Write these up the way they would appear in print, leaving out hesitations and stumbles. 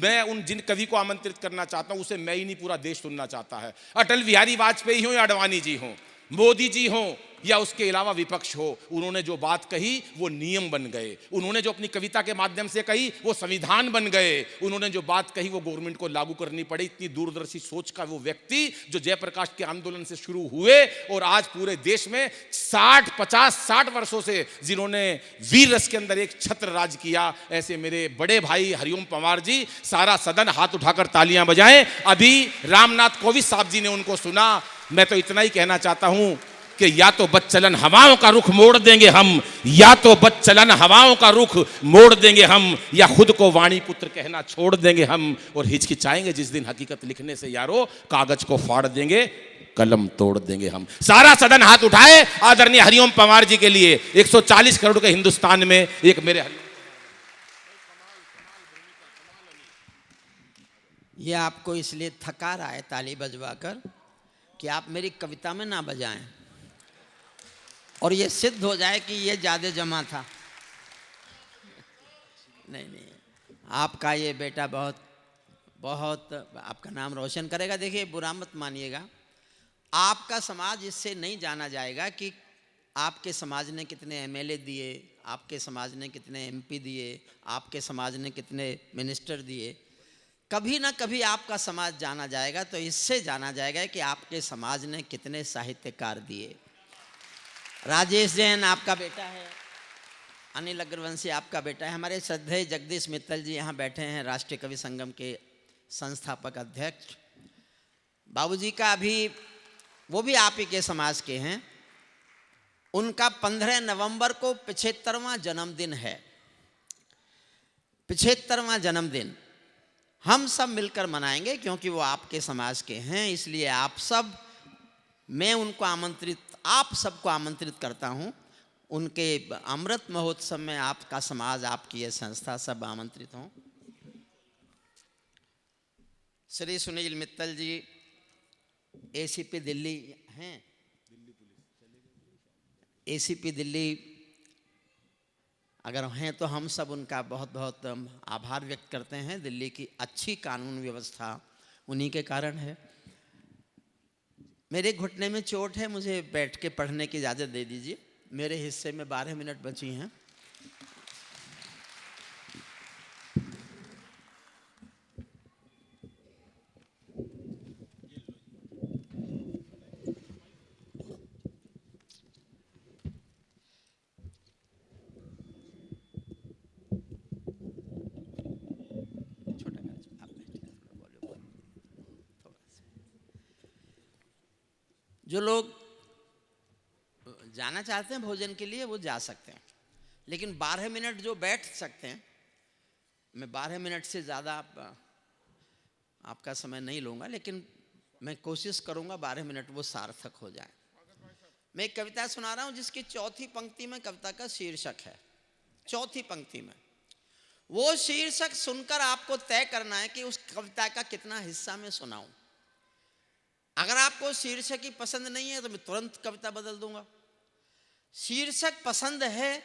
मैं उन जिन कवि को आमंत्रित करना चाहता हूं, उसे मैं ही नहीं पूरा देश सुनना चाहता है। अटल बिहारी वाजपेयी हो या अडवाणी जी हो, मोदी जी हो या उसके अलावा विपक्ष हो, उन्होंने जो बात कही वो नियम बन गए। उन्होंने जो अपनी कविता के माध्यम से कही वो संविधान बन गए। उन्होंने जो बात कही वो गवर्नमेंट को लागू करनी पड़ी। इतनी दूरदर्शी सोच का वो व्यक्ति जो जयप्रकाश के आंदोलन से शुरू हुए और आज पूरे देश में 60 वर्षों से जिन्होंने वीर रस के अंदर एक छत्र राज किया, ऐसे मेरे बड़े भाई हरिओम पंवार जी, सारा सदन हाथ उठाकर तालियां बजाएं। अभी रामनाथ कोविंद साहब जी ने उनको सुना। मैं तो इतना ही कहना चाहता हूं कि या तो बदचलन हवाओं का रुख मोड़ देंगे हम, या तो बदचलन हवाओं का रुख मोड़ देंगे हम, या खुद को वाणी पुत्र कहना छोड़ देंगे हम, और हिचकिचाएंगे जिस दिन हकीकत लिखने से यारो, कागज को फाड़ देंगे, कलम तोड़ देंगे हम। सारा सदन हाथ उठाए आदरणीय हरिओम पंवार जी के लिए। 140 करोड़ के हिंदुस्तान में एक मेरे ये आपको इसलिए थका रहा है ताली बजवाकर कि आप मेरी कविता में ना बजाएं और ये सिद्ध हो जाए कि ये ज्यादा जमा था। नहीं, आपका ये बेटा बहुत बहुत आपका नाम रोशन करेगा। देखिए, बुरा मत मानिएगा, आपका समाज इससे नहीं जाना जाएगा कि आपके समाज ने कितने एमएलए दिए, आपके समाज ने कितने एमपी दिए, आपके समाज ने कितने मिनिस्टर दिए। कभी ना कभी आपका समाज जाना जाएगा, तो इससे जाना जाएगा कि आपके समाज ने कितने साहित्यकार दिए। राजेश जैन आपका बेटा है, अनिल अग्रवंशी आपका बेटा है, हमारे श्रद्धेय जगदीश मित्तल जी यहाँ बैठे हैं, राष्ट्रीय कवि संगम के संस्थापक अध्यक्ष। बाबूजी का अभी वो भी आप ही के समाज के हैं, उनका 15 नवंबर को 75वां जन्मदिन है। 75वां जन्मदिन हम सब मिलकर मनाएंगे, क्योंकि वो आपके समाज के हैं। इसलिए आप सब, मैं उनको आप सबको आमंत्रित करता हूं। उनके अमृत महोत्सव में आपका समाज, आपकी ये संस्था सब आमंत्रित हों। श्री सुनील मित्तल जी एसीपी दिल्ली हैं, एसीपी दिल्ली अगर हैं तो हम सब उनका बहुत बहुत आभार व्यक्त करते हैं। दिल्ली की अच्छी कानून व्यवस्था उन्हीं के कारण है। मेरे घुटने में चोट है, मुझे बैठ के पढ़ने की इजाज़त दे दीजिए। मेरे हिस्से में 12 मिनट बची हैं। जो लोग जाना चाहते हैं भोजन के लिए वो जा सकते हैं, लेकिन 12 मिनट जो बैठ सकते हैं, मैं 12 मिनट से ज़्यादा आपका समय नहीं लूँगा, लेकिन मैं कोशिश करूँगा 12 मिनट वो सार्थक हो जाए। मैं एक कविता सुना रहा हूँ जिसकी चौथी पंक्ति में कविता का शीर्षक है। चौथी पंक्ति में वो शीर्षक सुनकर आपको तय करना है कि उस कविता का कितना हिस्सा मैं सुनाऊं। अगर आपको शीर्षक ही पसंद नहीं है तो मैं तुरंत कविता बदल दूंगा। शीर्षक पसंद है,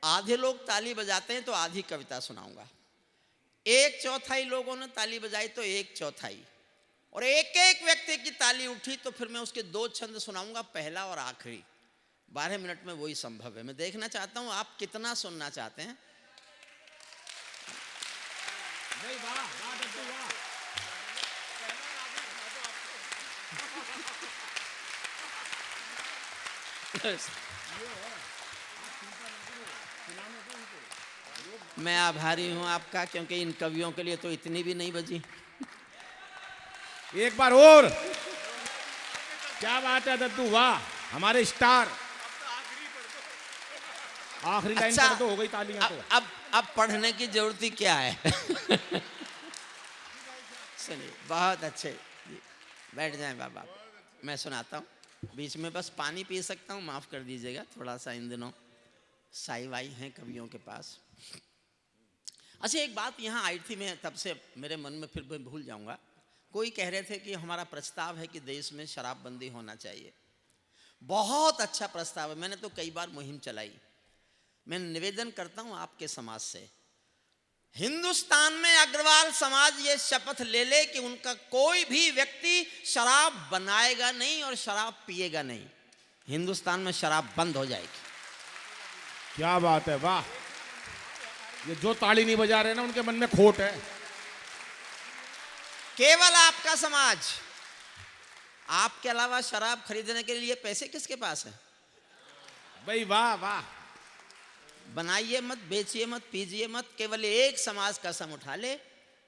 आधे लोग ताली बजाते हैं तो आधी कविता सुनाऊंगा। 1/4 लोगों ने ताली बजाई तो 1/4, और एक एक व्यक्ति की ताली उठी तो फिर मैं उसके 2 छंद सुनाऊंगा, पहला और आखिरी। 12 मिनट में वही संभव है। मैं देखना चाहता हूं आप कितना सुनना चाहते हैं। मैं आभारी हूं आपका, क्योंकि इन कवियों के लिए तो इतनी भी नहीं बजी। एक बार और, क्या बात है दद्दू, वाह, हमारे स्टार। आखिरी लाइन अच्छा, पर तो हो गई तालियां। तो अब पढ़ने की जरूरत ही क्या है। सुनिए, बहुत अच्छे, बैठ जाएं बाबा, मैं सुनाता हूँ। बीच में बस पानी पी सकता हूँ, माफ कर दीजिएगा, थोड़ा सा इन दिनों साई वाई हैं कवियों के पास। अच्छा, एक बात यहाँ आई थी, मैं तब से मेरे मन में, फिर मैं भूल जाऊंगा। कोई कह रहे थे कि हमारा प्रस्ताव है कि देश में शराबबंदी होना चाहिए। बहुत अच्छा प्रस्ताव है, मैंने तो कई बार मुहिम चलाई। मैं निवेदन करता हूँ आपके समाज से, हिंदुस्तान में अग्रवाल समाज ये शपथ ले ले कि उनका कोई भी व्यक्ति शराब बनाएगा नहीं और शराब पिएगा नहीं। हिंदुस्तान में शराब बंद हो जाएगी। क्या बात है, वाह। ये जो ताली नहीं बजा रहे ना उनके मन में खोट है। केवल आपका समाज, आपके अलावा शराब खरीदने के लिए पैसे किसके पास है? भाई वाह वाह। बनाइए मत, बेचिए मत, पीजिए मत, केवल एक समाज का कसम उठा ले,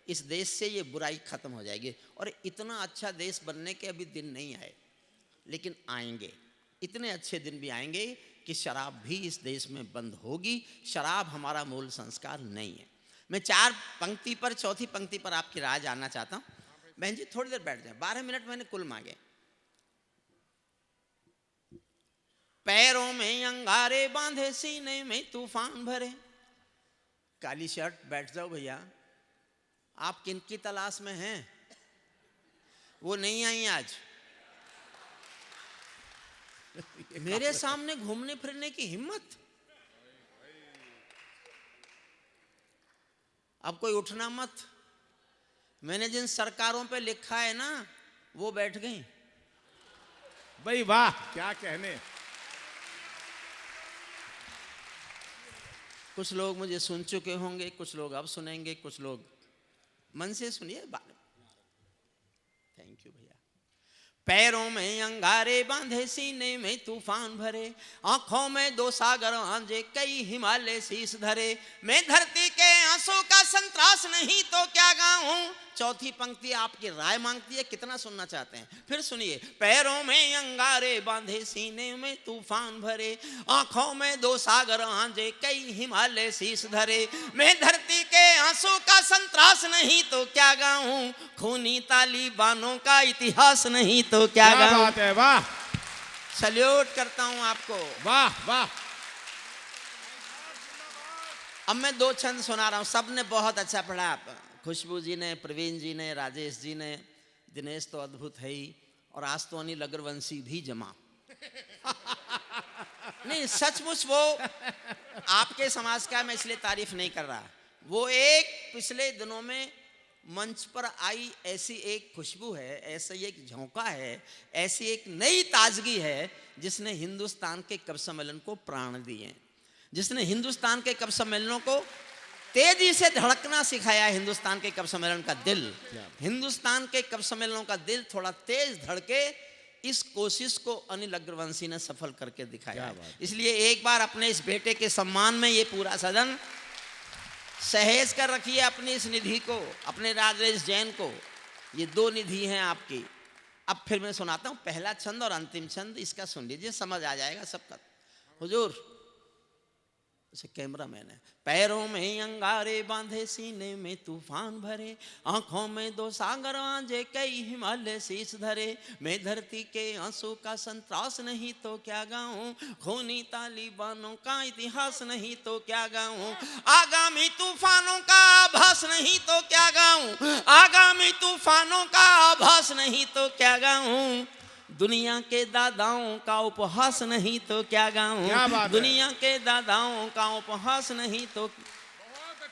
इस देश से ये बुराई खत्म हो जाएगी। और इतना अच्छा देश बनने के अभी दिन नहीं आए, लेकिन आएंगे। इतने अच्छे दिन भी आएंगे कि शराब भी इस देश में बंद होगी। शराब हमारा मूल संस्कार नहीं है। मैं चौथी पंक्ति पर आपकी राय जानना चाहता हूँ। बहन जी थोड़ी देर बैठ जाए, 12 मिनट मैंने कुल मांगे। पैरों में अंगारे बांधे, सीने में तूफान भरे। काली शर्ट, बैठ जाओ भैया। आप किनकी तलाश में हैं? वो नहीं आई आज। मेरे सामने घूमने फिरने की हिम्मत। अब कोई उठना मत। मैंने जिन सरकारों पे लिखा है ना, वो बैठ गई। भाई वाह, क्या कहने। कुछ लोग मुझे सुन चुके होंगे, कुछ लोग अब सुनेंगे, कुछ लोग मन से सुनिए। थैंक यू भैया। पैरों में अंगारे बांधे, सीने में तूफान भरे, आंखों में 2 सागर आंजे, कई हिमालय शीश धरे। मैं धरती के आंसू का संतरास नहीं तो क्या गाऊं। चौथी पंक्ति आपकी राय मांगती है, कितना सुनना चाहते हैं? फिर सुनिए। पैरों में अंगारे बांधे, सीने में तूफान भरे, आंखों में 2 सागर आंजे, कई हिमालय शीश धरे। मैं धरती के आंसू का संतरास नहीं तो क्या गाऊं, खूनी तालिबानों का इतिहास नहीं तो क्या गाऊं। बात है, वाह। सल्यूट करता हूं आपको। वाह वाह। अब मैं 2 छंद सुना रहा हूं। सबने बहुत अच्छा पढ़ा। खुशबू जी ने, प्रवीण जी ने, राजेश जी ने, दिनेश तो अद्भुत है ही, और आज तो अनिल अग्रवंशी भी जमा। नहीं सचमुच वो आपके समाज का, मैं इसलिए तारीफ नहीं कर रहा। वो एक पिछले दिनों में मंच पर आई ऐसी एक खुशबू है, ऐसा एक झोंका है, ऐसी एक नई ताजगी है जिसने हिंदुस्तान के कवि सम्मेलन को प्राण दिए, जिसने हिंदुस्तान के कवि सम्मेलनों को तेजी से धड़कना सिखाया। हिंदुस्तान के कवि सम्मेलन का दिल, हिंदुस्तान के कवि सम्मेलनों का दिल थोड़ा तेज धड़के, इस कोशिश को अनिल अग्रवंशी ने सफल करके दिखाया। इसलिए एक बार अपने इस बेटे के सम्मान में ये पूरा सदन सहेज कर रखिए अपनी इस निधि को, अपने राजेश जैन को। ये 2 निधि हैं आपकी। अब फिर मैं सुनाता हूँ पहला छंद और अंतिम छंद, इसका सुन लीजिए, समझ आ जाएगा सबका। हुजूर, उसे कैमरा मैन है। पैरों में अंगारे बांधे, सीने में तूफान भरे, आंखों में 2 सागर आंजे, कई हिमालय शीश धरे। मैं धरती के आंसू का संतरास नहीं तो क्या गाऊं, खूनी तालिबानों का इतिहास नहीं तो क्या गाऊं, आगामी तूफानों का आभास नहीं तो क्या गाऊं, आगामी तूफानों का आभास नहीं तो क्या गाऊं, दुनिया के दादाओं का उपहास नहीं तो क्या गाऊं, दुनिया के दादाओं का उपहास नहीं तो।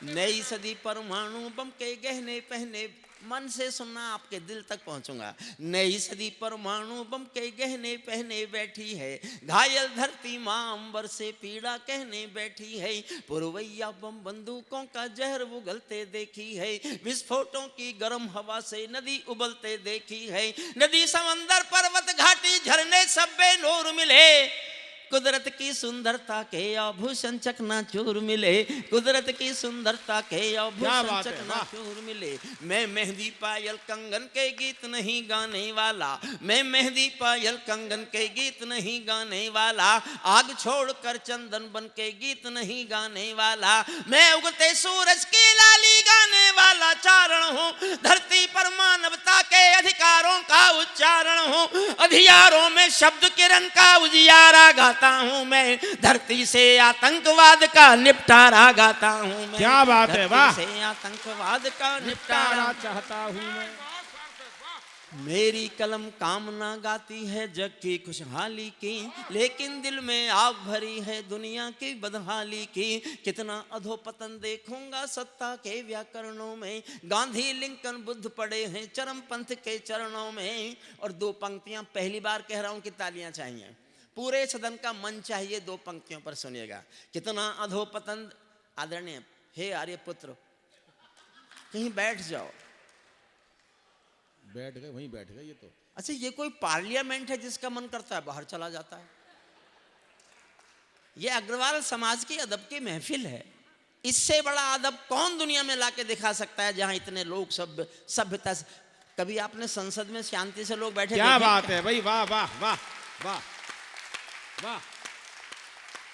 नई सदी परमाणु बम के गहने पहने, मन से सुनना, आपके दिल तक पहुंचूंगा। नई सदी परमाणु बम के गहने पहने बैठी है, घायल धरती मां अंबर से पीड़ा कहने बैठी है, पुरवैया बम बंदूकों का जहर उगलते देखी है, विस्फोटों की गर्म हवा से नदी उबलते देखी है, नदी समंदर पर्वत घाटी झरने सब बेनूर मिले, कुदरत की सुंदरता के आभूषण चकनाचूर मिले, कुदरत की सुंदरता के आभूषण चकनाचूर मिले। मैं मेहंदी पायल कंगन के गीत नहीं गाने वाला, मैं मेहंदी पायल कंगन के गीत नहीं गाने वाला, आग छोड़कर चंदन बन के गीत नहीं गाने वाला, मैं उगते सूरज की लाली गाने वाला चारण हूँ, धरती पर मानवता के अधिकारों का उच्चारण हूँ, अधियारों में शब्द किरण का उजियारा गाता हूँ मैं, धरती से आतंकवाद का निपटारा गाता हूँ मैं। क्या बात है, वाह। धरती से आतंकवाद का निपटारा चाहता हूँ मैं। मेरी कलम कामना गाती है जग की खुशहाली की, लेकिन दिल में आग भरी है दुनिया की बदहाली की। कितना अधोपतन देखूंगा सत्ता के व्याकरणों में, गांधी लिंकन बुद्ध पड़े हैं चरमपंथ के चरणों में। और दो पंक्तियां पहली बार कह रहा हूं कि तालियां चाहिए, पूरे सदन का मन चाहिए, दो पंक्तियों पर सुनिएगा। कितना अधोपतन, आदरणीय हे आर्यपुत्र कहीं बैठ जाओ। बैठ गए, वहीं बैठ गए ये तो। अच्छा, ये कोई पार्लियामेंट है जिसका मन करता है बाहर चला जाता है? ये अग्रवाल समाज की अदब की महफिल है। इससे बड़ा अदब कौन दुनिया में लाके दिखा सकता है, जहां इतने लोग सभ्यता। कभी आपने संसद में शांति से लोग बैठे? क्या बात है भाई, वाह वाह वाह वाह वाह।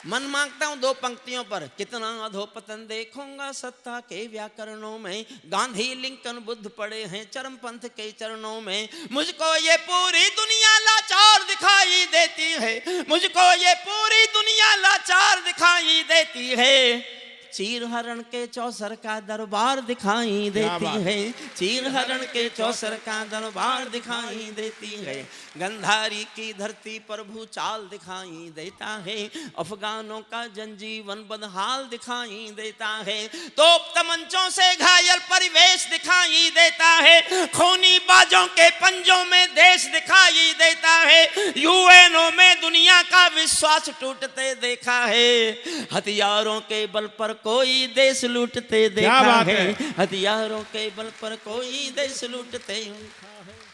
मन मांगता हूं दो पंक्तियों पर। कितना अधोपतन देखूंगा सत्ता के व्याकरणों में, गांधी लिंकन बुद्ध पड़े हैं चरमपंथ के चरणों में। मुझको ये पूरी दुनिया लाचार दिखाई देती है, मुझको ये पूरी दुनिया लाचार दिखाई देती है। चीर हरण के चौसर का दरबार दिखाई देती है, चीर हरण के चौसर का दरबार दिखाई देती है। गंधारी की धरती पर भूचाल दिखाई देता है, अफगानों का जनजीवन बदहाल दिखाई देता है। तोप तमंचों से घायल परिवेश दिखाई देता है, खूनी बाजों के पंजों में देश दिखाई देता है। यूएनओ में दुनिया का विश्वास टूटते देखा है, हथियारों के बल पर कोई देश लूटते देखा है, हथियारों के बल पर कोई देश लूटते।